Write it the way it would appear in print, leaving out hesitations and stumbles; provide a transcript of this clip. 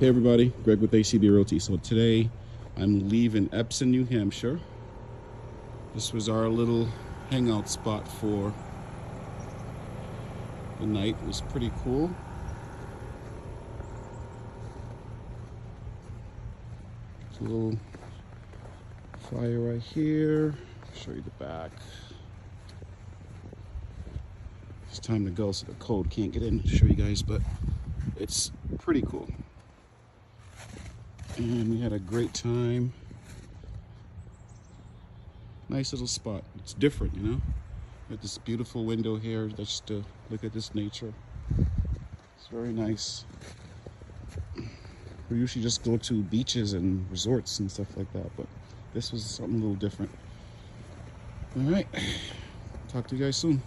Hey everybody, Greg with ACB Realty. So today I'm leaving Epson, New Hampshire. This was our little hangout spot for the night. It was pretty cool. There's a little fire right here. Show you the back. It's time to go, so the cold can't get in to show you guys, but it's pretty cool. And we had a great time. Nice little spot. It's different, you know. With this beautiful window here, just to look at this nature. It's very nice. We usually just go to beaches and resorts and stuff like that, but this was something a little different. All right, talk to you guys soon.